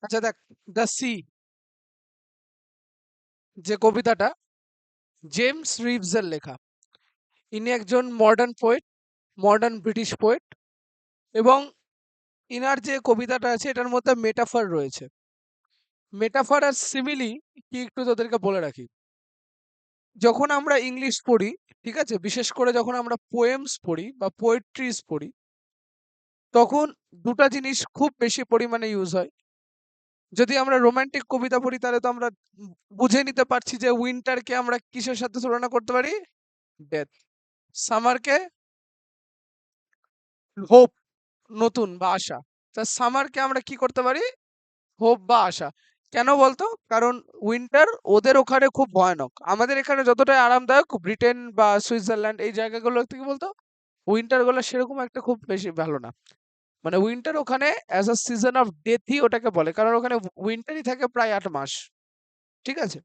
আচ্ছা দেখ, the sea যে কবিতাটা জেমস রিভসের লেখা। ইনি একজন modern poet, modern British poet. এবং ইনার যে কবিতাটা আছে এটার মধ্যে মেটাফর রয়েছে। মেটাফর আর সিমিলি কি একটু তোদেরকে বলে রাখি। যখন আমরা ইংলিশ পড়ি, ঠিক আছে, বিশেষ করে যখন আমরা পোয়েমস পড়ি বা পোয়েট্রিজ পড়ি, তখন দুটা জিনিস খুব বেশি পরিমাণে ইউজ হয়। যদি আমরা রোমান্টিক কবিতা পড়ি তাহলে তো আমরা বুঝে নিতে পারছি যে উইন্টারকে আমরা কিসের সাথে তুলনা করতে পারি? ডেথ। সামারকে হোপ, নতুন বা আশা। তা সামারকে আমরা কি করতে পারি? হোপ বা আশা। কেন বলতো? কারণ উইন্টার ওদের ওখানে খুব ভয়ানক। আমাদের এখানে যতটাই আরামদায়ক, ব্রিটেন বা সুইজারল্যান্ড এই জায়গাগুলো থেকে বলতো উইন্টার গুলো সেরকম একটা খুব বেশি ভালো না। মানে উইন্টার ওখানে অ্যাজ আ সিজন অফ ডেথই ওটাকে বলে, কারণ ওখানে উইন্টারই থাকে প্রায় 8 মাস। ঠিক আছে?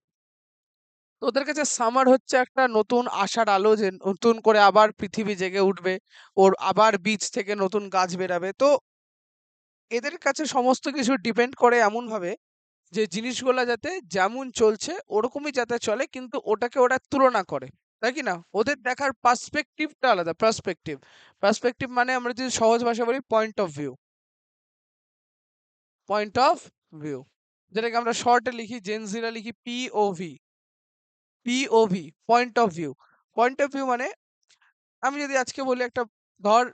তো ওদের কাছে সামার হচ্ছে একটা নতুন আশার আলো, যে নতুন করে আবার পৃথিবী জেগে উঠবে, ওর আবার বীজ থেকে নতুন গাছ বেরাবে। তো এদের কাছে সমস্ত কিছু ডিপেন্ড করে এমন ভাবে যে জিনিসগুলা যাতে যেমন চলছে ওরকমই যাতে চলে, কিন্তু ওটাকে ওরা তুলনা করে, তাই কি না? ওদের দেখার পার্সপেক্টিভটা আলাদা। পার্সপেক্টিভ, পার্সপেক্টিভ মানে আমরা যদি সহজ ভাষা বলি point of view. Point of view, যেটাকে আমরা শর্টে লিখি, জেনজিরা লিখি POV. POV, point of view. Point of view মানে আমি যদি আজকে বলি একটা, ধর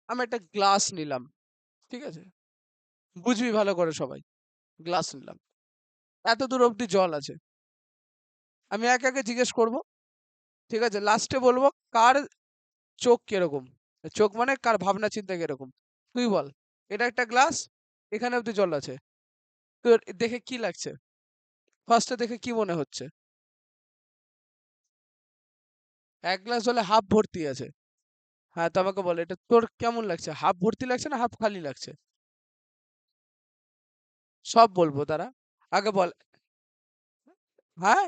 আমি একটা গ্লাস নিলাম, ঠিক আছে, বুঝবি ভালো করে সবাই। গ্লাস নিলাম, এত দূর অব্দি জল আছে, আমি একে একে জিজ্ঞেস করব, ঠিক আছে, লাস্টে বলবো কার চোখ কিরকম। চোখ মানে কার ভাবনা চিন্তা কিরকম। তুই বল, এটা একটা গ্লাস, এখানে অব্দি জল আছে, তোর দেখে কি লাগছে? ফার্স্টে দেখে কি মনে হচ্ছে? এক গ্লাস জলে হাফ ভর্তি আছে। হ্যাঁ, তো আমাকে বল এটা তোর কেমন লাগছে, হাফ ভর্তি লাগছে না হাফ খালি লাগছে? সব বলবো তারা। আগে বল। হ্যাঁ,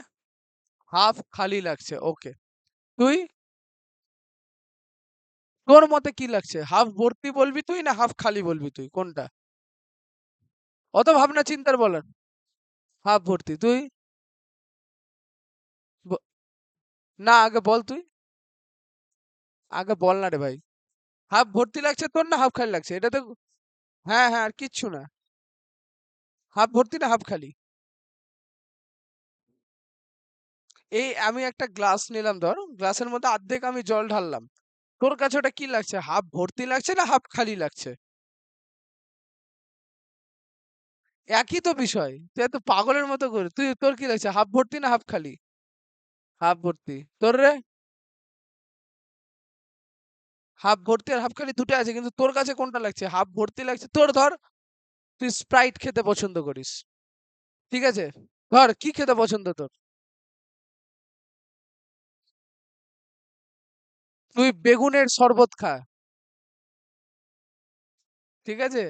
হাফ খালি লাগছে, ওকে। তুই, তোর মতে কি লাগছে? হাফ ভর্তি বলবি তুই না হাফ খালি বলবি তুই, কোনটা? অত ভাবনা চিন্তার বলেন। হাফ ভর্তি। তুই ব- না, আগে বল তুই, আগে বল না রে ভাই। হাফ ভর্তি লাগছে তোর না হাফ খালি লাগছে? এটা তো, হ্যাঁ হ্যাঁ, আর কিচ্ছু না। হাফ ভর্তি না হাফ খালি? এই আমি একটা গ্লাস নিলাম, ধর গ্লাসের মধ্যে অর্ধেক আমি জল ঢাললাম, তোর কাছে ওটা কি লাগছে, হাফ ভর্তি লাগছে না হাফ খালি লাগছে? একই তো বিষয়, তুই এত পাগলের মতো করে, তুই তোর কি লাগছে, হাফ ভর্তি না হাফ খালি? হাফ ভর্তি। তোর রে? হাফ ভর্তি আর হাফ খালি দুটো আছে, কিন্তু তোর কাছে কোনটা লাগছে? হাফ ভর্তি লাগছে তোর। ধর তুই স্প্রাইট খেতে পছন্দ করিস, ঠিক আছে, ধর কি খেতে পছন্দ তোর? তুই বেগুনের শরবত খা, ঠিক আছে।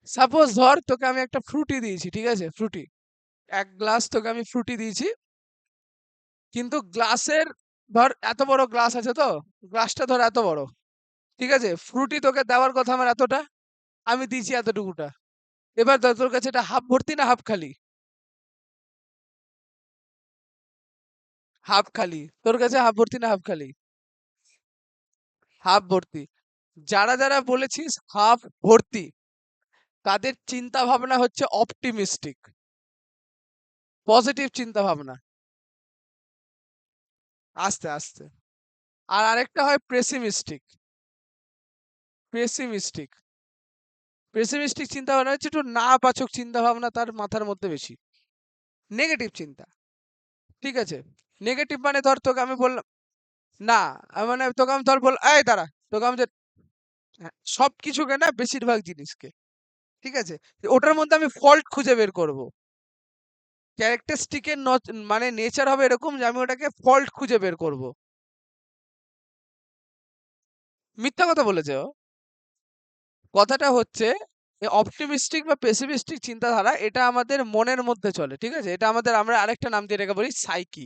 সাপোজ ধর তোকে আমি একটা ফ্রুটি দিয়েছি, ঠিক আছে, ফ্রুটি, এক গ্লাস তোকে আমি ফ্রুটি দিয়েছি, কিন্তু গ্লাসের, ধর এত বড় গ্লাস আছে, তো গ্লাসটা ধর এত বড়, ঠিক আছে, ফ্রুটি তোকে দেওয়ার কথা আমার এতটা, আমি দিয়েছি এতটুকুটা। এবার ধর তোর কাছে এটা হাফ ভর্তি না হাফ খালি? হাফ খালি। তোর কাছে হাফ ভর্তি না হাফ খালি? হাফ ভর্তি। যারা যারা বলেছিস হাফ ভর্তি, তাদের চিন্তা ভাবনা হচ্ছে অপটিমিস্টিক, পজিটিভ চিন্তা ভাবনা। আস্তে আস্তে। আর আরেকটা হয় পেসিমিস্টিক। পেসিমিস্টিক, পেসিমিস্টিক চিন্তা ভাবনা হচ্ছে একটু না বাচক চিন্তা ভাবনা তার মাথার মধ্যে বেশি, নেগেটিভ চিন্তা, ঠিক আছে। নেগেটিভ মানে ধর তোকে আমি বললাম, না মানে তোকে আমি ধর বল, এই দাঁড়া, তোকে আমি যে, হ্যাঁ, সবকিছুকে না, বেশিরভাগ জিনিসকে, ঠিক আছে, ওটার মধ্যে আমি ফল্ট খুঁজে বের করব। ক্যারেক্টারিস্টিকের মানে নেচার হবে এরকম যে আমি ওটাকে ফল্ট খুঁজে বের করব। মিথ্যা কথা বলেছে ও। কথাটা হচ্ছে অপটিমিস্টিক বা পেসিমিস্টিক চিন্তাধারা, এটা আমাদের মনের মধ্যে চলে, ঠিক আছে। এটা আমাদের, আমরা আরেকটা নাম দিয়ে রেখে বলি সাইকি।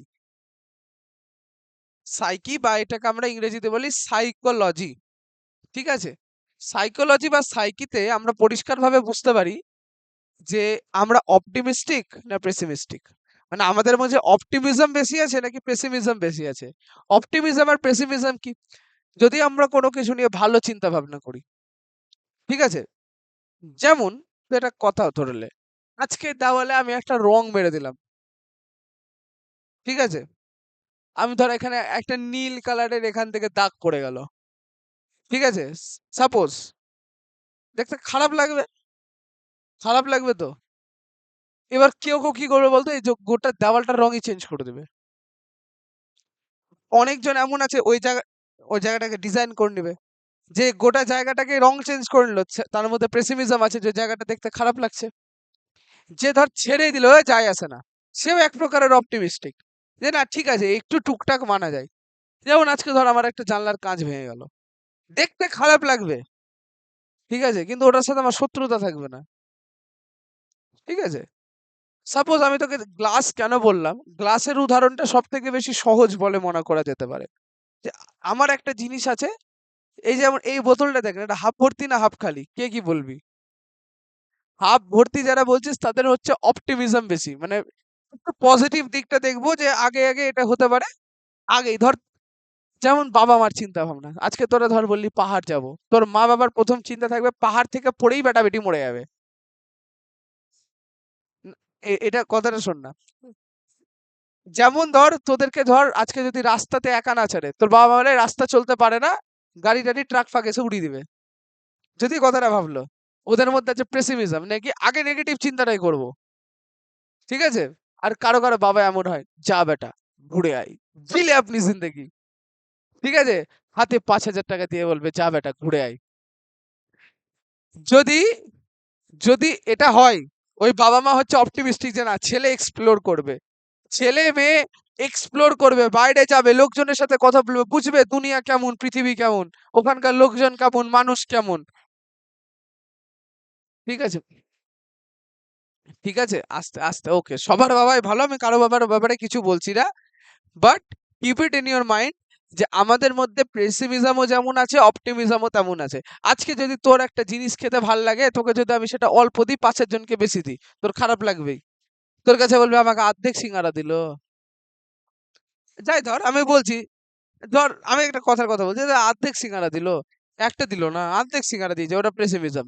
সাইকি, বা এটাকে আমরা ইংরেজিতে বলি সাইকোলজি, ঠিক আছে। সাইকোলজি বা সাইকিতে আমরা পরিষ্কারভাবে বুঝতে পারি যে আমরা অপটিমিস্টিক না পেসিমিস্টিক, মানে আমাদের মধ্যে অপটিমিজম বেশি আছে নাকি পেসিমিজম বেশি আছে। অপটিমিজম আর পেসিমিজম কি, যদি আমরা কোনো কিছু নিয়ে ভালো চিন্তা ভাবনা করি, ঠিক আছে, যেমন এটা কথা ধরলে আজকে দেওয়ালে আমি একটা রং মেরে দিলাম, ঠিক আছে, আমি ধর এখানে একটা নীল কালারের এখান থেকে দাগ পড়ে গেল, ঠিক আছে, সাপোজ, দেখতে খারাপ লাগবে, খারাপ লাগবে তো। এবার কেউ কেউ কি করবে বলতো, এই যে গোটা দেওয়ালটার রঙই চেঞ্জ করে দেবে। অনেকজন এমন আছে ওই জায়গাটাকে ডিজাইন করে নেবে, যে গোটা জায়গাটাকে রং চেঞ্জ করে নিল, তার মধ্যে পেসিমিজম আছে, যে জায়গাটা দেখতে খারাপ লাগছে। যে ধর ছেড়েই দিল, যায় আসে না, সেও এক প্রকারের অপটিমিস্টিক, যে না ঠিক আছে একটু টুকটাক মানা যায়। যেমন আজকে ধর আমার একটা জানলার কাঁচ ভেঙে গেল, দেখতে খারাপ লাগবে, ঠিক আছে, কিন্তু ওটার সাথে আমার শত্রুতা থাকবে না, ঠিক আছে। সাপোজ আমি তোকে গ্লাস কেন বললাম, গ্লাসের উদাহরণটা সব থেকে বেশি সহজ বলে মনে করা যেতে পারে। যে আমার একটা জিনিস আছে, এই যেমন এই বোতলটা দেখেন, এটা হাফ ভর্তি না হাফ খালি, কে কি বলবি? হাফ ভর্তি যারা বলছিস তাদের হচ্ছে অপটিমিজম বেশি, মানে একটু পজিটিভ দিকটা দেখবো, যে আগে আগে এটা হতে পারে, আগেই ধর, যেমন বাবা মার চিন্তা ভাবনা, আজকে তোরা ধর বললি পাহাড় যাব, তোর মা বাবার প্রথম চিন্তা থাকবে পাহাড় থেকে পড়েই বেটা বেটি মরে যাবে। এটা কথাটা শোন না, যেমন ধর তোদেরকে ধর আজকে যদি রাস্তাতে একা না ছাড়ে, তোর বাবা বলে রাস্তা চলতে পারে না, গাড়ি টাড়ি ট্রাক ফাক এসে উড়িয়ে দিবে, যদি কথাটা ভাবলো, ওদের মধ্যে আছে পেসিমিজম, নাকি আগে নেগেটিভ চিন্তাটাই করব, ঠিক আছে। আর কারো কারো বাবা এমন হয়, যা বেটা ঘুরে আয়, দিলে আপনি জিন্দগি, ঠিক আছে, হাতে 5,000 টাকা দিয়ে বলবে যা বেটা ঘুরে আয়। যদি যদি এটা হয়, ওই বাবা মা হচ্ছে অপটিমিস্টিক, যে না ছেলে এক্সপ্লোর করবে, ছেলে মেয়ে এক্সপ্লোর করবে, বাইরে যাবে, লোকজনের সাথে কথা বলবে, বুঝবে দুনিয়া কেমন, পৃথিবী কেমন, ওখানকার লোকজন কেমন, মানুষ কেমন, ঠিক আছে, ঠিক আছে, আস্তে আস্তে, ওকে, সবার বাবাই ভালো, আমি কারো বাবার ব্যাপারে কিছু বলছি না, but keep it in your mind, যে আমাদের মধ্যে পেসিমিজমও যেমন আছে, অপটিমিজমও তেমন আছে। আজকে যদি তোর একটা জিনিস খেতে ভাল লাগে, তোকে যদি আমি সেটা অল্প দিই, 5 জনকে বেশি দিই, তোর খারাপ লাগবেই, তোর কাছে বলবে আমাকে অর্ধেক সিঙ্গারা দিল। যাই ধর আমি বলছি, ধর আমি একটা কথার কথা বলছি, যে অর্ধেক সিঙ্গারা দিল, একটা দিল না, অর্ধেক সিঙ্গারা দিয়েছে, ওটা পেসিমিজম।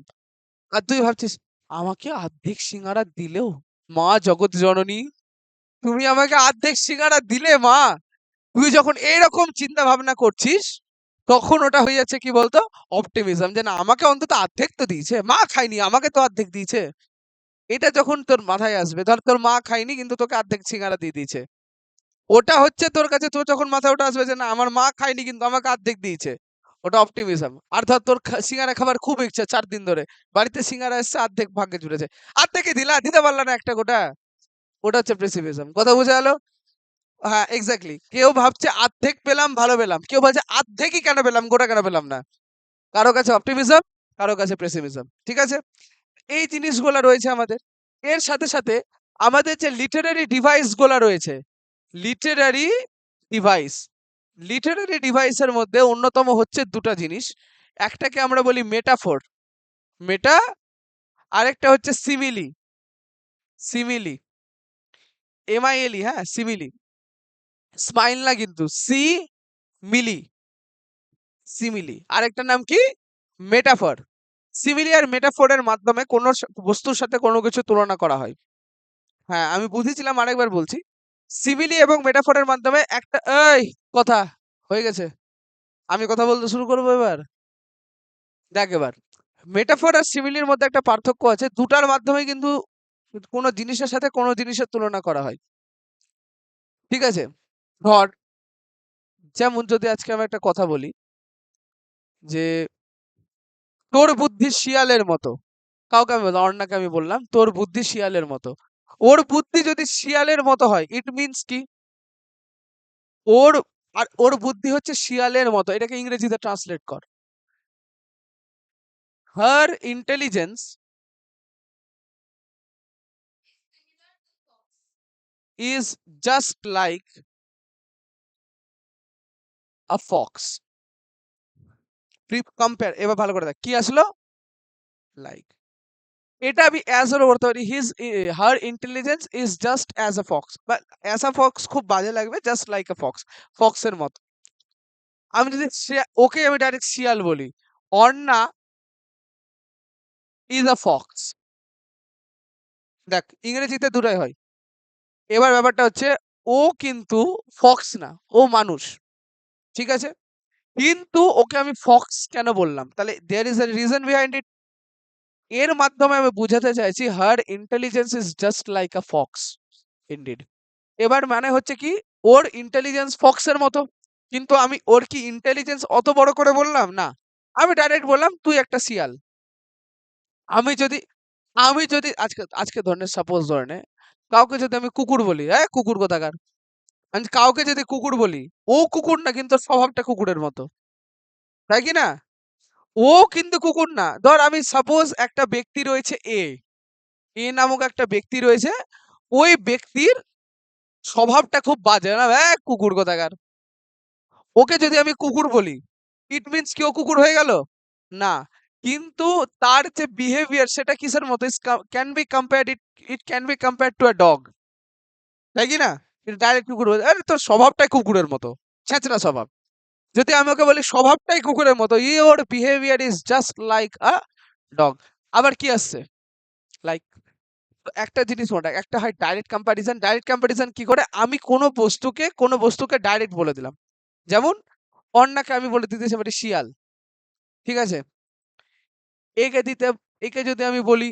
আর তুই ভাবছিস আমাকে অর্ধেক সিঙ্গারা দিলেও, মা জগৎ জননী, তুমি আমাকে অর্ধেক সিঙ্গারা দিলে মা, তুই যখন এইরকম চিন্তা ভাবনা করছিস, তখন ওটা হয়ে যাচ্ছে কি বলতো, অপটিমিজম, যে না আমাকে অন্তত অর্ধেক তো দিয়েছে, মা খাইনি আমাকে তো অর্ধেক দিয়েছে। এটা যখন তোর মাথায় আসবে, ধর তোর মা খাইনি কিন্তু তোকে অর্ধেক সিঙ্গারা দিয়ে দিয়েছে, ওটা হচ্ছে তোর কাছে, তোর যখন মাথায় ওটা আসবে, যে না আমার মা খাইনি কিন্তু আমাকে অর্ধেক দিয়েছে, ওটা অপটিমিজম। আর ধর তোর সিঙ্গারা খাবার খুব ইচ্ছা 4 দিন ধরে, বাড়িতে সিঙ্গারা এসছে, অর্ধেক ভাগ্যে জুড়েছে, অর্ধেকে দিলা, দিতে পারলা না একটা গোটা, ওটা হচ্ছে পেসিমিজম। কথা বুঝে গেল? হ্যাঁ এক্স্যাক্টলি, কেউ ভাবছে অর্ধেক পেলাম ভালো পেলাম, কেউ ভাবছে অর্ধেকই কেন পেলাম, গোটা কেন পেলাম না। কারো কাছে অপটিমিজম, কারো কাছে পেসিমিজম, ঠিক আছে। এই জিনিসগুলো রয়েছে আমাদের। এর সাথে সাথে আমাদের যে লিটারারি ডিভাইস গুলা রয়েছে, লিটারারি ডিভাইস, লিটারারি ডিভাইসের মধ্যে অন্যতম হচ্ছে দুটো জিনিস, একটাকে আমরা বলি মেটাফোর, মেটা, আরেকটা হচ্ছে সিমিলি, সিমিলি, MILE, হ্যাঁ সিমিলি, স্মাইল না কিন্তু, সি মিলি, সিমিলি, আরেকটার নাম কি, মেটাফর। সিমিলি আর মেটাফোরের মাধ্যমে কোনো বস্তুর সাথে কোনো কিছু তুলনা করা হয়। হ্যাঁ আমি বুঝেছিলাম, আরেকবার বলছি, সিমিলি এবং মেটাফোরের মাধ্যমে একটা, এই কথা হয়ে গেছে, আমি কথা বলতে শুরু করবো এবার, দেখ এবার, মেটাফোর আর সিমিলির মধ্যে একটা পার্থক্য আছে, দুটার মাধ্যমে কিন্তু কোনো জিনিসের সাথে কোনো জিনিসের তুলনা করা হয়, ঠিক আছে। ধর, যেমন যদি আজকে আমি একটা কথা বলি, যে তোর বুদ্ধি শিয়ালের মতো, কাউকে আমি বললাম, অর্ণাকে আমি বললাম তোর বুদ্ধি শিয়ালের মতো, ওর বুদ্ধি যদি শিয়ালের মতো হয়, ইট মিনস কি, ওর, আর ওর বুদ্ধি হচ্ছে শিয়ালের মতো, এটাকে ইংরেজিতে ট্রান্সলেট কর, her intelligence is just like a fox. Compare, এবার ভালো করে দেখ কি আসলো, লাইক, এটা আমি অ্যাজ ওর বলতে পারি, her intelligence is just as a fox, বা অ্যাজ আ ফক্স খুব বাজে লাগবে, জাস্ট লাইক আ ফক্স, ফক্সের মতো। আমি যদি ওকে আমি ডাইরেক্ট শিয়াল বলি, অর্ণা ইজ আ ফক্স, দেখ ইংরেজিতে দুটাই হয়। এবার ব্যাপারটা হচ্ছে, ও কিন্তু ফক্স না, ও মানুষ, ঠিক আছে? কিন্তু ওকে আমি ফক্স কেন বললাম, তাহলে there is a reason behind it. এর মাধ্যমে আমি বুঝাতে চাইছি her intelligence is just like a fox indeed. এবার মানে হচ্ছে কি, ওর ইন্টেলিজেন্স ফক্সের মতো, কিন্তু আমি ওর কি ইন্টেলিজেন্স অত বড় করে বললাম না, আমি ডাইরেক্ট বললাম তুই একটা শিয়াল। আমি যদি আমি যদি আজকে আজকে ধরে সাপোজ ধরে নে, কাউকে যদি আমি কুকুর বলি, হ্যাঁ কুকুর কোথাকার, আমি কাউকে যদি কুকুর বলি, ও কুকুর না কিন্তু ওর স্বভাবটা কুকুরের মতো, তাই কি না? ও কিন্তু কুকুর না। ধর আমি সাপোজ একটা ব্যক্তি রয়েছে এ, এ নামক একটা ব্যক্তি রয়েছে, ওই ব্যক্তির স্বভাবটা খুব বাজে না, কুকুর কোথাকার, ওকে যদি আমি কুকুর বলি, ইট মিনস কি ও কুকুর হয়ে গেল? না। কিন্তু তার যে বিহেভিয়ার সেটা কিসের মতো, can be compared, it can B compared to a dog, তাই কি না? ডাইরেক্ট কুকুর বলে, আরে তোর স্বভাবটাই কুকুরের মতো, ছেঁচড়া স্বভাব। যদি আমি ওকে বলি স্বভাবটাই কুকুরের মতো, your behaviour is just like a dog. আবার কি আসছে, লাইক, একটা জিনিস মনে রাখ, একটা হয় ডাইরেক্ট কম্প্যারিজন। ডাইরেক্ট কম্প্যারিজন কি করে, আমি কোনো বস্তুকে ডাইরেক্ট বলে দিলাম। যেমন অন্যকে আমি বলে দিতেছি পারি শিয়াল, ঠিক আছে? একে দিতে একে যদি আমি বলি,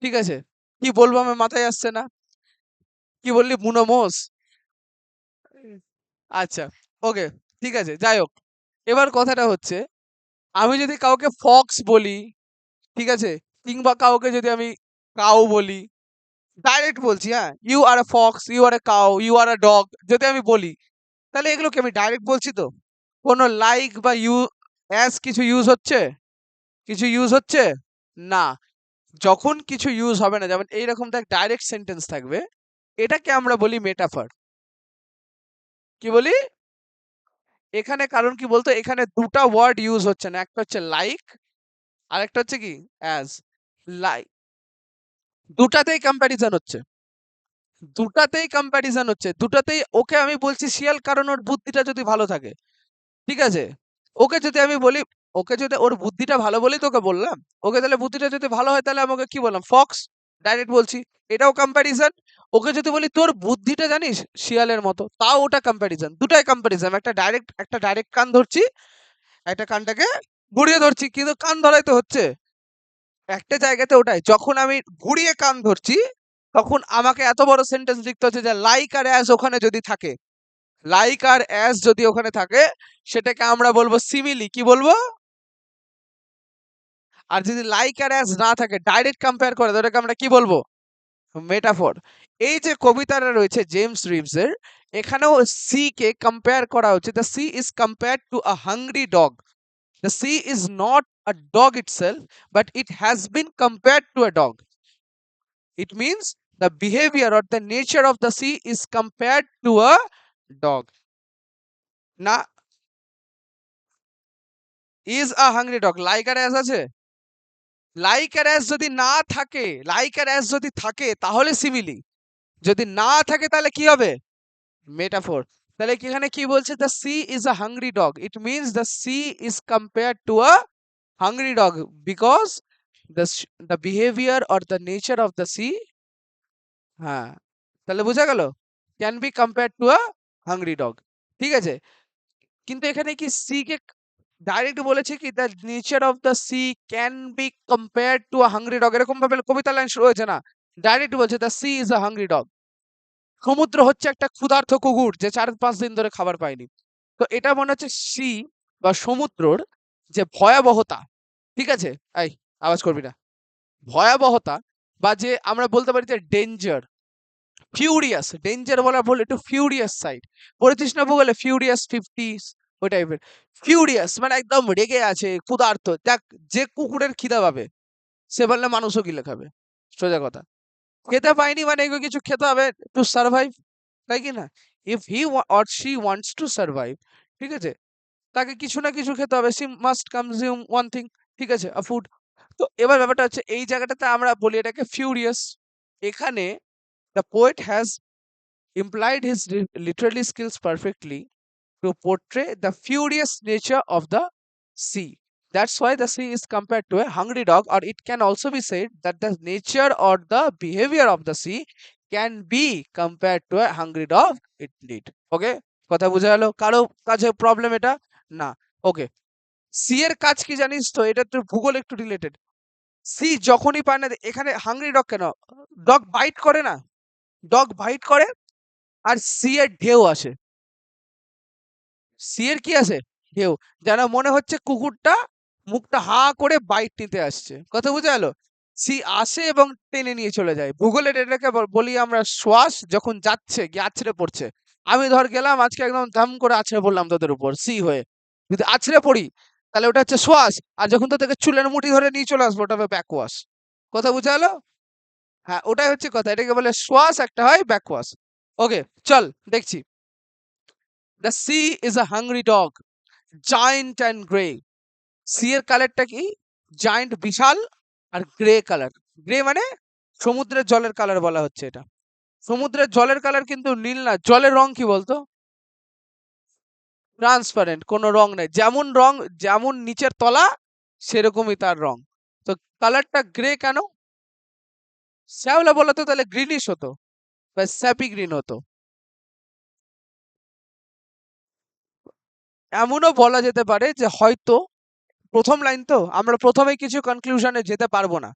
ঠিক আছে, কি বলবো আমার মাথায় আসছে না, কি বললি বুনোমোস? আচ্ছা, ওকে, ঠিক আছে, যাই হোক। এবার কথাটা হচ্ছে, আমি যদি কাউকে ফক্স বলি, ঠিক আছে, কিংবা কাউকে যদি আমি কাউ বলি, ডাইরেক্ট বলছি, হ্যাঁ, you are a fox, you are a cow, you are a dog, যদি আমি বলি, তাহলে এগুলোকে আমি ডাইরেক্ট বলছি তো? কোনো লাইক বা অ্যাজ কিছু ইউজ হচ্ছে? কিছু ইউজ হচ্ছে না। যখন কিছু ইউজ হবে না, যেমন এইরকম দেখ ডাইরেক্ট সেন্টেন্স থাকবে, এটাকে আমরা বলি মেটাফর। কি বলি? এখানে কারণ কি বলতো, এখানে দুটা ওয়ার্ড ইউজ হচ্ছে না, একটা হচ্ছে লাইক, আর একটা হচ্ছে কি অ্যাজ। লাইক, দুটাতেই কম্প্যারিজন হচ্ছে, দুটাতেই ওকে আমি বলছি শিয়াল, কারণ ওর বুদ্ধিটা যদি ভালো থাকে, ঠিক আছে? ওকে যদি আমি বলি, ওকে যদি ওর বুদ্ধিটা ভালো বলেই তোকে বললাম, ওকে তাহলে বুদ্ধিটা যদি ভালো হয় তাহলে আমাকে কি বললাম, ফক্স, ডাইরেক্ট বলছি, এটাও কম্প্যারিজন। ওকে যদি বলি তোর বুদ্ধিটা জানিস শিয়ালের মতো, তাও ওটা কম্প্যারিজন, দুটাই কম্প্যারিজন। একটা ডাইরেক্ট কান ধরছি, একটা কানটাকে ঘুরিয়ে ধরছি, কিন্তু কান ধরাই তো হচ্ছে একটা জায়গাতে। ওটাই যখন আমি ঘুরিয়ে কান ধরছি, তখন আমাকে এত বড় সেন্টেন্স লিখতে হচ্ছে যে লাইক আর অ্যাজ ওখানে যদি থাকে, লাইক আর অ্যাজ যদি ওখানে থাকে, সেটাকে আমরা বলবো সিমিলি, কি বলবো? আর যদি লাইক আর অ্যাজ না থাকে, ডাইরেক্ট কম্পেয়ার করে, তো ওটাকে আমরা কি বলবো? মেটাফর। এই যে কবিতাটা রয়েছে জেমস রিভসের, এখানেও সি কে কম্পেয়ার করা হচ্ছে, the sea is compared to a hungry dog. The sea is not a dog itself, but it has been compared to a dog. It means the behavior or the nature of the sea is compared to a dog. না, is a hungry dog. Like আর as আছে? Like আর as যদি না থাকে, like আর as যদি থাকে তাহলে সিমিলি। যদি না থাকে তাহলে কি হবে? মেটাফোর। তাহলে কি এখানে কি বলছে? The sea is a hungry dog. It means the sea is compared to a hungry dog because the behavior or the nature of the sea, হ্যাঁ, তাহলে বোঝা গেল? Can be compare to a hungry dog, ঠিক আছে? কিন্তু এখানে কি C K direct বলেছে কি the nature of the sea can be compare to a hungry dog, এরকম ভাবে কবিতা লাইন শুরু হয়েছে না। ডাইরেক্ট বলছে the sea is a hungry dog. সমুদ্র হচ্ছে একটা ক্ষুধার্ত কুকুর যে 4-5 দিন ধরে খাবার পায়নি। তো এটা মনে হচ্ছে সি বা সমুদ্রর যে ভয়াবহতা, ঠিক আছে? এই আওয়াজ করবি না। ভয়াবহতা, বা যে আমরা বলতে পারি যে ডেঞ্জার, ফিউরিয়াস, ডেঞ্জার বলা ভুল, একটু ফিউরিয়াস সাইড। পড়েছিস না ভূগোলে ফিউরিয়াস 50, ওই টাইপের। ফিউরিয়াস মানে একদম রেগে আছে, ক্ষুধার্ত। দেখ, যে কুকুরের খিদা পাবে সে বললে মানুষও গিলে খাবে, সোজা কথা। খেতে পায়নি মানে এগুলো কিছু খেতে হবে টু সার্ভাইভ, তাই কি না? If he or she wants to survive, ঠিক আছে, তাকে কিছু না কিছু খেতে হবে, C must consume one thing, ঠিক আছে, আ ফুড। তো এবার ব্যাপারটা হচ্ছে এই জায়গাটাতে আমরা বলি এটাকে ফিউরিয়াস। এখানে the poet has implied his literary skills perfectly to portray the furious nature of the sea. That's why the sea is compared to a hungry dog, or it can also be said that the nature or the behavior of the sea can be compared to a hungry dog indeed. Okay? কথা বোঝা গেল? কারো কাছে problem এটা? না। ওকে। C এর কাজ কি জানিস তো? এটা তো ভূগোল একটু রিলেটেড। সি যখনই পায় না, এখানে হাংরি ডগ কেন? ডগ বাইট করে না? ডগ বাইট করে আর সি এর ঢেউ আসে। সি এর কি আছে? ঢেউ। যেন মনে হচ্ছে কুকুরটা মুখটা হা করে বাইট নিতে আসছে। কথা বোঝা গেল? সি আসে এবং টেনে নিয়ে চলে যায়। ভূগোলের এটাকে বলি আমরা শ্বাস যখন যাচ্ছে গিয়ে আছড়ে পড়ছে। আমি ধর গেলাম আজকে একদম ধাম করে আছড়ে পড়লাম তোদের উপর সি হয়ে। যদি আছড়ে পড়ি তাহলে ওটা হচ্ছে শ্বাস। আর যখন তোদেরকে চুলের মুঠি ধরে নিয়ে চলে আসবো ওটা হবে ব্যাকওয়াশ। কথা বোঝা গেল? হ্যাঁ, ওটাই হচ্ছে কথা। এটাকে বলে শ্বাস, একটা হয় ব্যাকওয়াশ। ওকে, চল দেখছি। The sea is a hungry dog, giant and grey. Sea এর কালারটা কি? জায়ান্ট, বিশাল, আর গ্রে কালার। গ্রে মানে সমুদ্রের জলের কালার বলা হচ্ছে এটা। সমুদ্রের জলের কালার কিন্তু নীল না। জলের রং কি বলতো? ট্রান্সপারেন্ট, কোনো রং নেই। যেমন রং, যেমন নিচের তলা সেরকমই তার রং। তো কালারটা গ্রে কেন? শ্যাওলা বলা তো তাহলে গ্রিনিশ হতো বা স্যাপি গ্রিন হতো। এমনও বলা যেতে পারে যে হয়তো প্রথম লাইন তো আমরা প্রথমেই কিছু কনক্লুশনে যেতে পারবো না,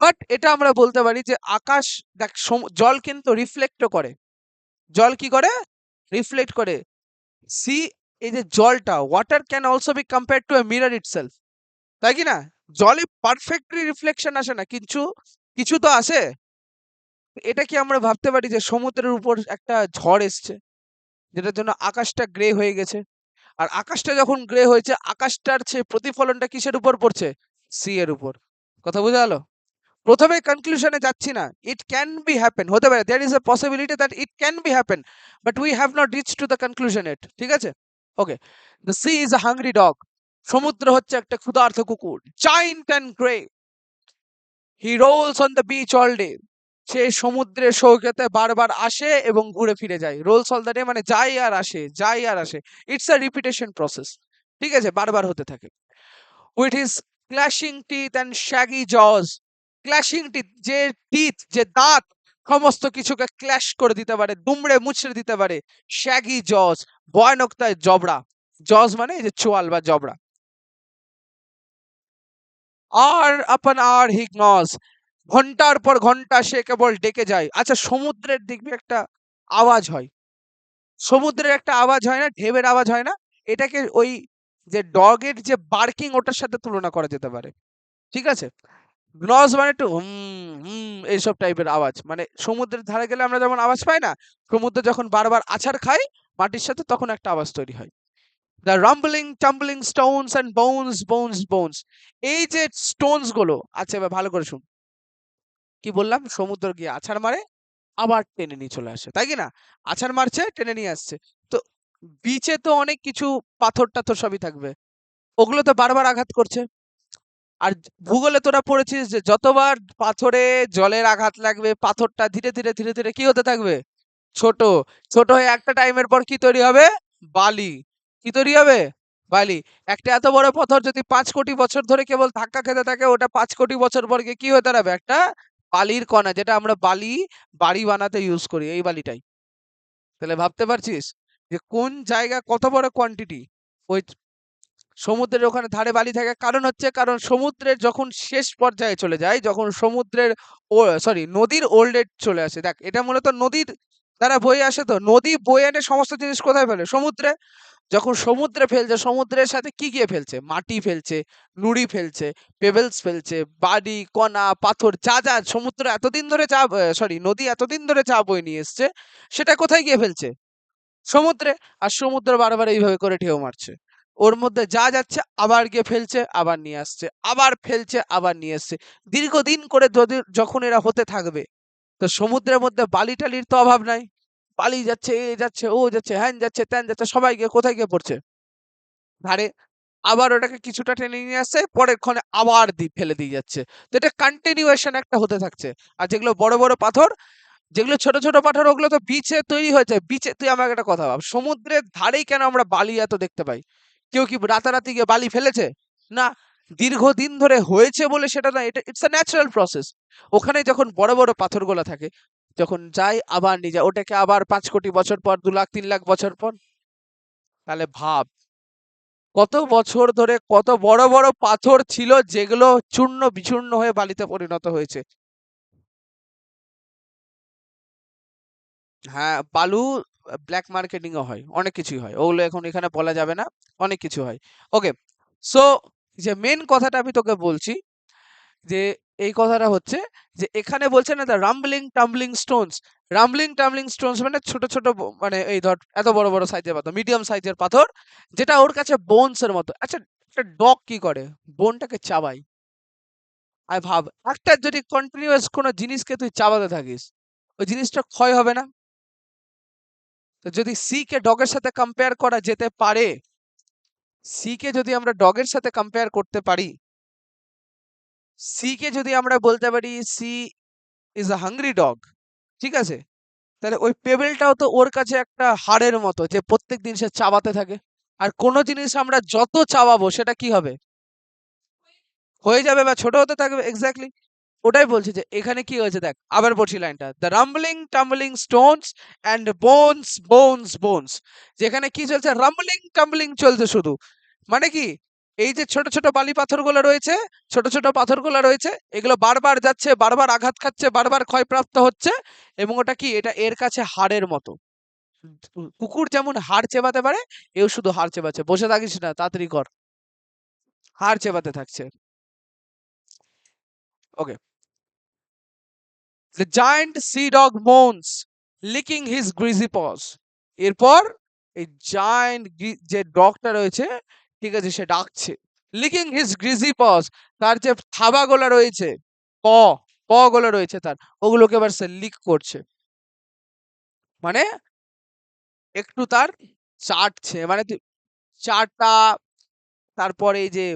বাট এটা আমরা বলতে পারি যে আকাশ, দেখ জল কিন্তু রিফ্লেক্টও করে। জল কি করে? রিফ্লেক্ট করে। সি, এই যে জলটা, water can also be compared two A mirror itself, তাই কি না? জলে পারফেক্টলি রিফ্লেকশন আসে না, কিছু কিছু তো আসে। এটা কি আমরা ভাবতে পারি যে সমুদ্রের উপর একটা ঝড় এসছে যেটার জন্য আকাশটা গ্রে হয়ে গেছে? আর আকাশটা যখন গ্রে হয়েছে, আকাশটার প্রতিফলনটা কিসের উপর পড়ছে? সি এর উপর। কথা বোঝা গেল? প্রথমে কনক্লুশনে যাচ্ছি না। ইট ক্যান বি হ্যাপেন, হতে পারে, there is a possibility that it can be happen, but we have not reach to the conclusion it. ঠিক আছে? Okay. The sea is a hungry dog. সমুদ্র হচ্ছে একটা ক্ষুধার্ত কুকুর, giant and grey. He rolls on the beach all day. সে সমুদ্রের সৈকতে বারবার আসে এবং ঘুরে ফিরে যায়। রোলস অল দ্য ডে মানে যায় আর আসে, যায় আর আসে। It's a repetition process. ঠিক আছে? বারবার হতে থাকে। উইথ হিজ ক্ল্যাশিং টিথ অ্যান্ড শ্যাগি জজ। ক্ল্যাশিং টিথ, যে টিথ, যে দাঁত সমস্ত কিছুকে ক্ল্যাশ করে দিতে পারে, দুমড়ে মুচড়ে দিতে পারে। শ্যাগি জজ, ভয়ানকতায় জবড়া। জজ মানে এই যে চোয়াল বা জবড়া। আর আপন আর হি গনজ, ঘন্টার পর ঘন্টা সে কেবল ডেকে যায়। আচ্ছা, সমুদ্রের দেখবি একটা আওয়াজ হয়, সমুদ্রের একটা আওয়াজ হয় না, ঢেউয়ের আওয়াজ হয় না? এটাকে ওই যে ডগের যে বার্কিং ওটার সাথে তুলনা করা যেতে পারে। ঠিক আছে? গ্নজ মানে একটু হুম হুম এইসব টাইপের আওয়াজ, মানে সমুদ্রের ধারে গেলে আমরা যেমন আওয়াজ পাই না, সমুদ্র যখন বারবার আছাড় খায় মাটির সাথে তখন একটা আওয়াজ তৈরি হয়। The rumbling tumbling Stones and bones bones bones. এই যে স্টোনস গুলো, আচ্ছা এবার ভালো করে শুন। কি বললাম? সমুদ্র গিয়ে আছাড় মারে, আবার টেনে নিয়ে চলে আসে, তাই কি না? আছাড় মারছে, টেনে নিয়ে আসছে। তো বিচে তো অনেক কিছু পাথর টাথর সবই থাকবে, ওগুলো তো বারবার আঘাত করছে। আর ভূগোলে তোরা পড়েছিস যে যতবার পাথরে জলের আঘাত লাগবে, পাথরটা ধীরে ধীরে ধীরে ধীরে কি হতে থাকবে? ছোট। ছোট হয়ে একটা টাইমের পর কি তৈরি হবে? বালি। কি তৈরি হবে? বালি। একটা এত বড় পাথর যদি 5 কোটি বছর ধরে কেবল ধাক্কা খেতে থাকে, ওটা 5 কোটি বছর পর গিয়ে কি হয়ে দাঁড়াবে? একটা বালির কণা, যেটা আমরা বালি বাড়ি বানাতে ইউজ করি, এই বালিটাই। তাহলে ভাবতে পারছিস যে কোন জায়গা কত বড় কোয়ান্টিটি? ওই সমুদ্রের ওখানে ধারে বালি থাকে, কারণ হচ্ছে কারণ সমুদ্রের যখন শেষ পর্যায়ে চলে যায়, যখন সমুদ্রের ও সরি নদীর ওল্ড এজ চলে আসে। দেখ, এটা মূলত নদীর দ্বারা বয়ে আসে, তো নদী বয়ে এনে সমস্ত জিনিস কোথায় ফেলে? সমুদ্রে। যখন সমুদ্রে ফেলছে, সমুদ্রের সাথে কি গিয়ে ফেলছে? মাটি ফেলছে, নুড়ি ফেলছে, পেবেলস ফেলছে, বালি কণা পাথর, যা যা সমুদ্র এতদিন ধরে চা সরি নদী এতদিন ধরে চা বয়ে নিয়ে এসছে, সেটা কোথায় গিয়ে ফেলছে? সমুদ্রে। আর সমুদ্র বারবার এইভাবে করে ঢেউ মারছে, ওর মধ্যে যা যাচ্ছে আবার গিয়ে ফেলছে, আবার নিয়ে আসছে, আবার ফেলছে, আবার নিয়ে আসছে। দীর্ঘদিন করে যদি যখন এরা হতে থাকবে, তো সমুদ্রের মধ্যে বালি টালির তো অভাব নাই। বালি যাচ্ছে, এ যাচ্ছে, ও যাচ্ছে, হ্যান যাচ্ছে, ত্যান যাচ্ছে, সবাই গিয়ে কোথায় গিয়ে পড়ছে? ধারে। আবার ওটাকে কিছুটা টেনে নিয়ে আসছে, পরের ক্ষণে আবার ফেলে দিয়ে যাচ্ছে। তো এটা কন্টিনিউয়েশন একটা হতে থাকছে। আর যেগুলো বড় বড় পাথর, যেগুলো ছোট ছোট পাথর, ওগুলো তো বিচে তৈরি হয়েছে। বিচে, তুই আমাকে একটা কথা ভাব, সমুদ্রের ধারেই কেন আমরা বালি এত দেখতে পাই? কেউ কি রাতারাতি গিয়ে বালি ফেলেছে? না, দীর্ঘদিন ধরে হয়েছে বলে সেটা না, এটা ইটস আ ন্যাচারাল প্রসেস। ওখানে যখন বড় বড় পাথরগুলো থাকে, যখন যাই আবার নিয়ে যায় ওটাকে, আবার 5 কোটি বছর পর, 2 লাখ 3 লাখ বছর পর। তাহলে ভাব, কত বছর ধরে কত বড় বড় পাথর ছিল যেগুলো চূর্ণ বিচূর্ণ হয়ে বালিতে পরিণত হয়েছে। হ্যাঁ, বালু ব্ল্যাক মার্কেটিং ও হয়, অনেক কিছুই হয়, ওগুলো এখন এখানে বলা যাবে না। অনেক কিছু হয়। ওকে, সো যে মেন কথাটা আমি তোকে বলছি, যে এই কথাটা হচ্ছে যে এখানে বলছে না, the rumbling tumbling Stones. Rumbling tumbling Stones মানে ছোট ছোট মানে এই ধর এত বড় বড় সাইজের পাথর, মিডিয়াম সাইজের পাথর, যেটা ওর কাছে বোনস এর মতো। আচ্ছা, একটা ডগ কি করে? বোনটাকে চাবাই। আর ভাব, একটা যদি কন্টিনিউয়াস কোনো জিনিসকে তুই চাবাতে থাকিস, ওই জিনিসটা ক্ষয় হবে না? তো যদি সি কে ডগের সাথে কম্পেয়ার করা যেতে পারে, সি কে যদি আমরা ডগের সাথে কম্পেয়ার করতে পারি, সি কে যদি আমরা বলতে পারি sea is a hungry dog, ঠিক আছে, তাহলে ওই পেবেলটাও তো ওর কাছে একটা হাড়ের মতো, যে প্রত্যেকদিন সে চাবাতে থাকে। আর কোনো জিনিস আমরা যত চাবাবো সেটা কি হবে? হয়ে যাবে বা ছোট হতে থাকবে। এক্স্যাক্টলি, ওটাই বলছি যে এখানে কি হয়েছে দেখ, আবার পড়ছি লাইনটা, the rumbling tumbling Stones and bones bones bones. যেখানে কি চলছে? রাম্বলিং টাম্বলিং চলছে শুধু। মানে কি, এই যে ছোট ছোট বালি পাথরগুলো রয়েছে, ছোট ছোট পাথরগুলো রয়েছে, এগুলো বারবার যাচ্ছে, বারবার আঘাত খাচ্ছে, বারবার ক্ষয়প্রাপ্ত হচ্ছে। এবং ওটা কি, এটা এর কাছে হাড়ের মতো। কুকুর যেমন হাড় চেবাতে পারে, এও শুধু হাড় চেবাচ্ছে। বসে থাকিস না, তাড়াতাড়ি কর। হাড় চেবাতে থাকছে। ওকে, the giant sea dog moans, licking his greasy paws. এরপর এই জায়ান্ট যে ডগটা রয়েছে, ঠিক আছে, সে ডাকছে, লিকিং হিজ গ্রিজি পজ। তার যে থাবাগুলো রয়েছে, প প গুলো রয়েছে তার, ওগুলোকে এবার সে লিক করছে। মানে একটু তার চাটছে, মানে চাটা, তারপরে এই যে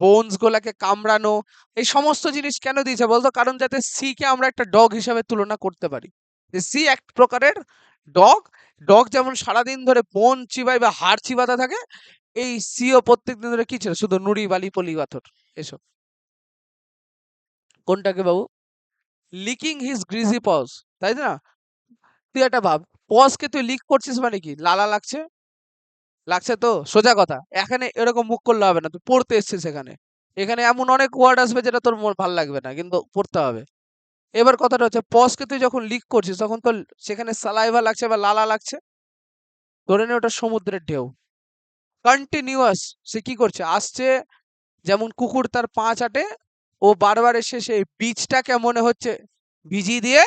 বোনস গুলাকে কামড়ানো, এই সমস্ত জিনিস কেন দিয়েছে বলতো? কারণ যাতে সি কে আমরা একটা ডগ হিসাবে তুলনা করতে পারি, যে সি এক প্রকারের ডগ। ডগ যেমন সারাদিন ধরে বোন চিবায় বা হাড় চিবাতে থাকে, এই সিও প্রত্যেকদিন ধরে কি ছিল? শুধু নুড়ি বালি পলি পাথর এসব। কোনটাকে বাবু? লিকিং হিজ গ্রিজি পজ, তাই না? তুই একটা ভাব, পজ কে তুই লিক করছিস মানে কি? লালা লাগছে, লাগছে তো? সোজা কথা, এখানে এরকম মুখ করলে হবে না, তুই পড়তে এসছিস এখানে। এখানে এমন অনেক ওয়ার্ড আসবে যেটা তোর ভাল লাগবে না, কিন্তু পড়তে হবে। এবার কথাটা হচ্ছে, পজকে তুই যখন লিক করছিস তখন তো সেখানে সালাইভা লাগছে বা লালা লাগছে। ধরে নে ওটা সমুদ্রের ঢেউ, কন্টিনিউয়াস। সে কি করছে? আসছে, যেমন কুকুর তার পা চাটে, ও বারবার এসে সেই বীজটাকে মনে হচ্ছে ভিজিয়ে দিয়ে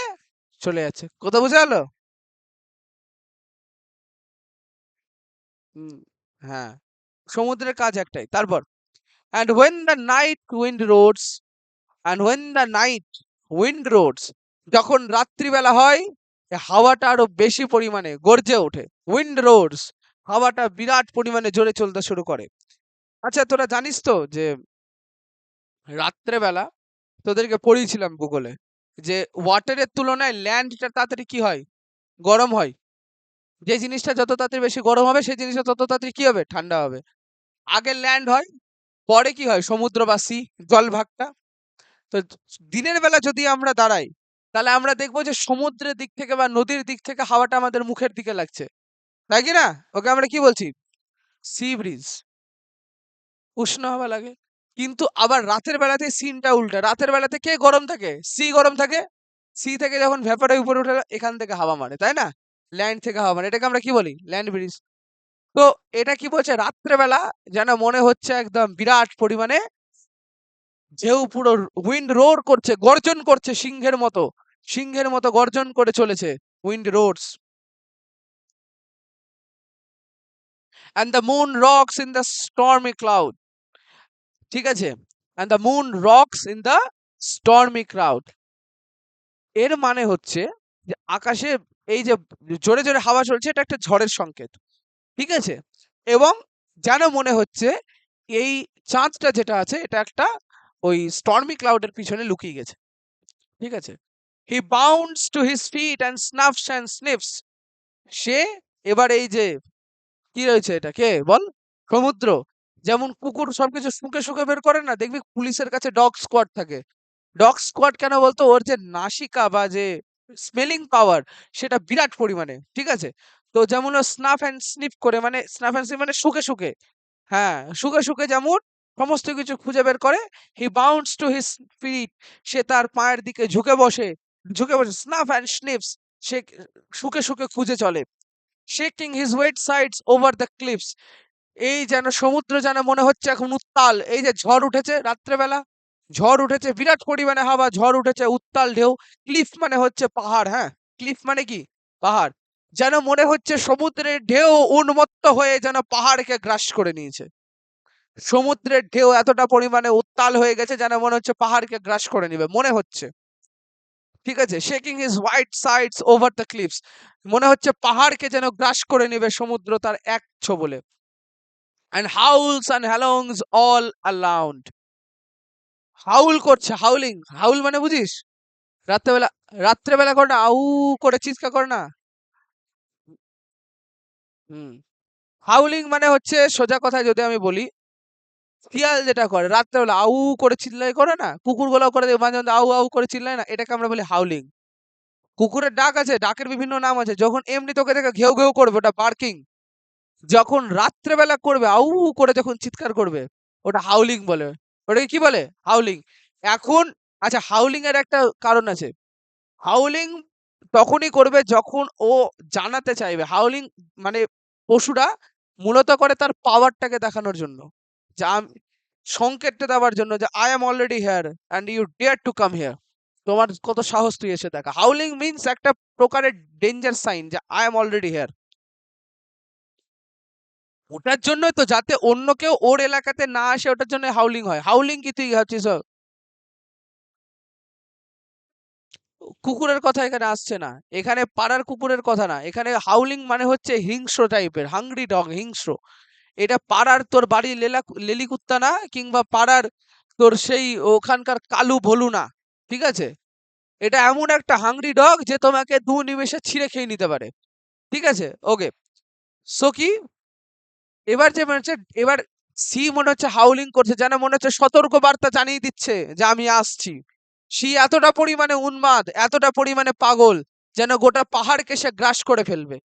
চলে যাচ্ছে। কথা বোঝা গেল? হুম, হ্যাঁ, সমুদ্রের কাজ একটাই। তারপর, and when the night wind roars, and when the night wind roars, যখন রাত্রিবেলা হয়, এ হাওয়াটা আরো বেশি পরিমাণে গর্জে ওঠে। উইন্ড রোডস, হাওয়াটা বিরাট পরিমাণে জোরে চলতে শুরু করে। আচ্ছা, তোরা জানিস তো যে রাত্রেবেলা, তোদেরকে পড়িয়েছিলাম ভূগোলে, যে ওয়াটারের তুলনায় ল্যান্ডটা তাড়াতাড়ি কি হয়? গরম হয়। যে জিনিসটা যত তাড়াতাড়ি বেশি গরম হবে, সেই জিনিসটা তত তাড়াতাড়ি কি হবে? ঠান্ডা হবে। আগে ল্যান্ড হয়, পরে কি হয়? সমুদ্র বা সি, জলভাগটা। তো দিনের বেলা যদি আমরা দাঁড়াই, তাহলে আমরা দেখবো যে সমুদ্রের দিক থেকে বা নদীর দিক থেকে হাওয়াটা আমাদের মুখের দিকে লাগছে, তাই কি না? ওকে আমরা কি বলছি? সি ব্রিজ, উষ্ণ হাওয়া লাগে। কিন্তু আবার রাতের বেলাতে সিনটা উল্টা, রাতের বেলাতে কে গরম থাকে? সি গরম থাকে। সি থেকে যখন ভেপার উপরে উঠে, এখান থেকে হাওয়া মারে, তাই না? ল্যান্ড থেকে হাওয়া মারে, এটাকে আমরা কি বলি? Land bridge. তো এটা কি বলছে? রাত্রেবেলা যেন মনে হচ্ছে একদম বিরাট পরিমাণে ঢেউ, পুরো উইন্ড রোর করছে, গর্জন করছে সিংহের মতো, সিংহের মতো গর্জন করে চলেছে। Wind roars, and the moon rocks in the stormy cloud, ঠিক আছে, and the moon rocks in the stormy cloud। এর মানে হচ্ছে যে আকাশে এই যে জোরে জোরে হাওয়া চলছে, এটা একটা ঝড়ের সংকেত, ঠিক আছে। এবং যেন মনে হচ্ছে এই চাঁদটা যেটা আছে এটা একটা ওই স্টর্মি ক্লাউডের পিছনে লুকিয়ে গেছে, ঠিক আছে? He bounds to his feet and snuffs and sniffs. সে এবার এই যে কি রয়েছে এটা কে বল, সমুদ্র। যেমন কুকুর সবকিছু শুকে শুকে বের করে না, দেখবি পুলিশের কাছে ডগ স্কোয়াড থাকে। ডগ স্কোয়াড কেন বলতো, ওর যে নাসিকা বা যে স্মেলিং পাওয়ার সেটা বিরাট পরিমাণে, ঠিক আছে? তো যেমন ও স্নাফ অ্যান্ড স্নিফ করে, মানে স্নাফ অ্যান্ড স্নিফ মানে শুকে শুকে, হ্যাঁ শুকে শুকে যেমন সমস্ত কিছু খুঁজে বের করে। হি বাউন্ডস টু হিজ ফিট, সে তার পায়ের দিকে ঝুঁকে বসে স্নাফ অ্যান্ড স্নিফস, সে শুকে শুকে খুঁজে চলে। Shaking his weight sides over the cliffs, এই যেন সমুদ্র যেন মনে হচ্ছে এখন উত্তাল, এই যে ঝড় উঠেছে রাত্রেবেলা, ঝড় উঠেছে বিরাট পরিমাণে হাওয়া, ঝড় উঠেছে উত্তাল ঢেউ। ক্লিফ মানে হচ্ছে পাহাড়, হ্যাঁ ক্লিফ মানে কি পাহাড়। যেন মনে হচ্ছে সমুদ্রের ঢেউ উন্মত্ত হয়ে যেন পাহাড়কে গ্রাস করে নিয়েছে। সমুদ্রের ঢেউ এতটা পরিমাণে উত্তাল হয়ে গেছে যেন মনে হচ্ছে পাহাড়কে গ্রাস করে নিবে মনে হচ্ছে, ঠিক আছে? Shaking his white sides over the cliffs, মনে হচ্ছে পাহাড়কে যেন গ্রাস করে নিবে সমুদ্র তার এক ছোবলে। and howls and halongs all around, হাউল করছে, হাউলিং, হাউল মানে বুঝিস? রাত্রেবেলা, রাত্রেবেলা করে না আউ করে চিৎকার করে না। হুম, হাউলিং মানে হচ্ছে সোজা কথায় যদি আমি বলি, শিয়াল যেটা করে রাত্রেবেলা আউ করে চিল্লাই করে না, কুকুরগুলো করে মাঝে মাঝে আউ আউ করে চিল্লায় না, এটাকে আমরা বলি হাউলিং। কুকুরের ডাক আছে, ডাকের বিভিন্ন নাম আছে। যখন এমনি তোকে দেখে ঘেউ ঘেউ করবে ওটা বার্কিং, যখন রাত্রেবেলা করবে আউ করে যখন চিৎকার করবে ওটা হাউলিং বলে। ওটাকে কি বলে? হাউলিং। এখন আচ্ছা, হাউলিং এর একটা কারণ আছে। হাউলিং তখনই করবে যখন ও জানাতে চাইবে। হাউলিং মানে পশুরা মূলত করে তার পাওয়ারটাকে দেখানোর জন্য, যা সংকেতটা দেওয়ার জন্য যে I am already here and you dare to come here, তোমার কত সাহস তুই এসে দেখা। হাউলিং মিন্স একটা প্রকারের ডেঞ্জার সাইন যে আই এম অলরেডি হিয়ার। ওটার জন্যই তো, যাতে অন্য কেউ ওর এলাকাতে না আসে, ওটার জন্য হাউলিং হয়। হাউলিং কি তুই হচ্ছিস কুকুরের কথা এখানে আসছে না, এখানে পাড়ার কুকুরের কথা না, এখানে হাউলিং মানে হচ্ছে হিংস্র টাইপের, হাংরি ডগ, হিংস্র। এটা পাড়ার তোর বাড়ির লেলি কুত্তা না, কিংবা পাড়ার তোর সেই ওখানকার কালু ভলু না, ঠিক আছে? এটা এমন একটা হাংরি ডগ যে তোমাকে 2 নিমেষে ছিঁড়ে খেয়ে নিতে পারে, ঠিক আছে? ওকে, সো কি এবার যে মনে হচ্ছে, এবার সি মনে হচ্ছে হাউলিং করছে, যেন মনে হচ্ছে সতর্ক বার্তা জানিয়ে দিচ্ছে যে আমি আসছি। সি এতটা পরিমাণে উন্মাদ, এতটা পরিমাণে পাগল, যেন গোটা পাহাড়কে সে গ্রাস করে ফেলবে।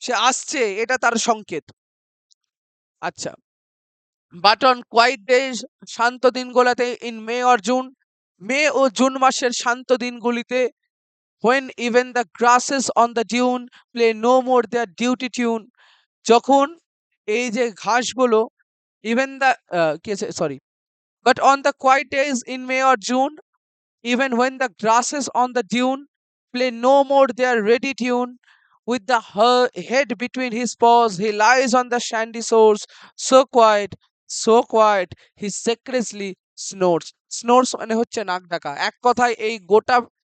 সে আসছে, এটা তার সংকেত। আচ্ছা, বাট অন কোয়াইট ডেজ, শান্ত দিনগুলোতে, in May or June, May ও জুন মাসের শান্ত দিনগুলিতে, when even the grasses on the dune play no more their duty tune, যখন এই যে ঘাসগুলো, even the sorry, but on the quiet days in May or June, even when the grasses on the dune play no more their ready tune, with the head between his paws, he lies on the sandy shores, so quiet, he secretly snores. Snores মানে হচ্ছে নাক ডাকা। এক কথায় এই গোটা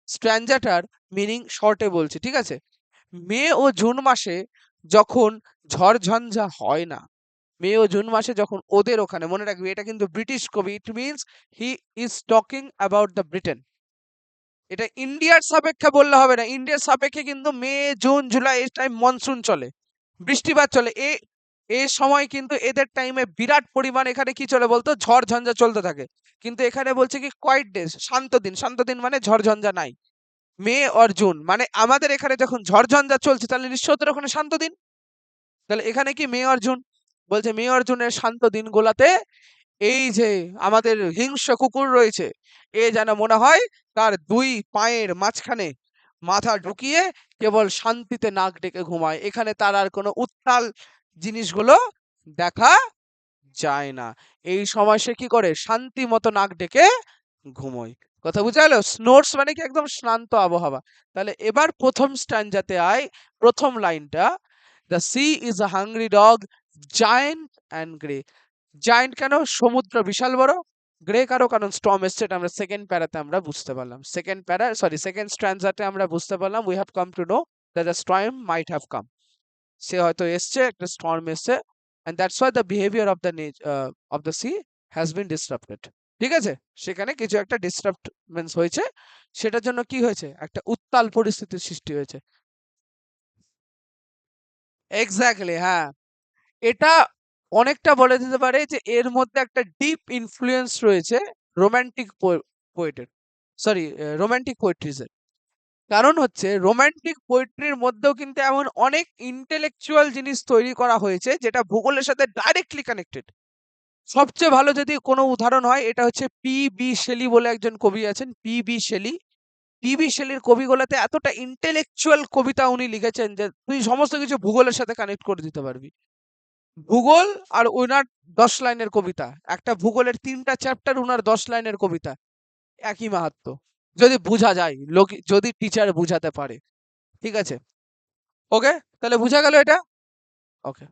স্ট্র্যাঞ্জাটার meaning শর্টে বলছি, ঠিক আছে? মে ও জুন মাসে যখন ঝড় ঝঞ্ঝা হয় না, মে ও জুন মাসে যখন ওদের ওখানে, মনে রাখবি এটা কিন্তু ব্রিটিশ কবি, it means he is talking about the Britain. এটা ইন্ডিয়ার সাপেক্ষে বললে হবে না, ইন্ডিয়ার সাপেক্ষে কিন্তু মে জুন জুলাই এই টাইম মনসুন চলে, বৃষ্টিপাত চলে। এই সময় কিন্তু এদের টাইমে বিরাট পরিমাণ এখানে কি চলে বলতো, ঝড় ঝঞ্ঝা চলতে থাকে। কিন্তু এখানে বলছে কি কোয়াইট ডেজ, শান্ত দিন। শান্ত দিন মানে ঝড় ঝঞ্ঝা নাই। মে অর জুন মানে আমাদের এখানে যখন ঝড় ঝঞ্ঝা চলছে, তাহলে নিশ্চয় ওদের ওখানে শান্ত দিন। তাহলে এখানে কি মে অর জুন, বলছে মে অর জুনের শান্ত দিনগুলাতে এই যে আমাদের হিংস্র কুকুর রয়েছে, এ যেন মনে হয় তার 2 পায়ের মাঝখানে মাথা ঢুকিয়ে কেবল শান্তিতে নাক ডেকে ঘুমায়। এখানে তার আর কোনো উত্তাল জিনিসগুলো দেখা যায় না। এই সময় সে কি করে, শান্তি মতো নাক ডেকে ঘুমোয়। কথা বুঝা গেল? স্নোরস মানে কি একদম শান্ত আবহাওয়া। তাহলে এবার প্রথম স্ট্যান্জাতে আয়, প্রথম লাইনটা, the sea is a hungry dog, giant and grey. Giant কেন? সমুদ্র বিশাল বড়। গ্রে কারো কারণ স্টর্ম এসছে, এটা আমরা সেকেন্ড প্যারাতে আমরা বুঝতে পারলাম। সেকেন্ড স্ট্যান্জাতে আমরা বুঝতে পারলাম, we have come to know that the storm might have come. সে হয়তো এসছে, একটা স্টর্ম এসছে। and that's why the behavior of the sea has been disrupted. ঠিক আছে, সেখানে কিছু একটা ডিস্টারবেন্স হয়েছে, সেটার জন্য কি হয়েছে, একটা উত্তাল পরিস্থিতির সৃষ্টি হয়েছে। এক্স্যাক্টলি, হ্যাঁ। এটা অনেকটা বলে দিতে পারে যে এর মধ্যে একটা ডিপ ইনফ্লুয়েন্স রয়েছে রোমান্টিক পোয়েটের, সরি, রোমান্টিক পোয়েট্রিজ এর। কারণ হচ্ছে রোমান্টিক পোয়েট্রির মধ্যেও কিন্তু এমন অনেক ইন্টেলেকচুয়াল জিনিস তৈরি করা হয়েছে যেটা ভূগোলের সাথে ডাইরেক্টলি কানেক্টেড। সবচেয়ে ভালো যদি কোনো উদাহরণ হয়, এটা হচ্ছে পি.বি. শেলি বলে একজন কবি আছেন, পি.বি. শেলি। পি.বি. শেলির কবিগুলোতে এতটা ইন্টেলেকচুয়াল কবিতা উনি লিখেছেন যে তুই সমস্ত কিছু ভূগোলের সাথে কানেক্ট করে দিতে পারবি। ভূগোল আর উনার ১০ লাইনের কবিতা। একটা ভূগোলের ৩ টা চ্যাপ্টার, উনার ১০ লাইনের কবিতা। একই মাহাত্ম্য। যদি বুঝা যায়, যদি টিচার বুঝাতে পারে। ঠিক আছে? ওকে? তাহলে বুঝা গেল এটা? ওকে।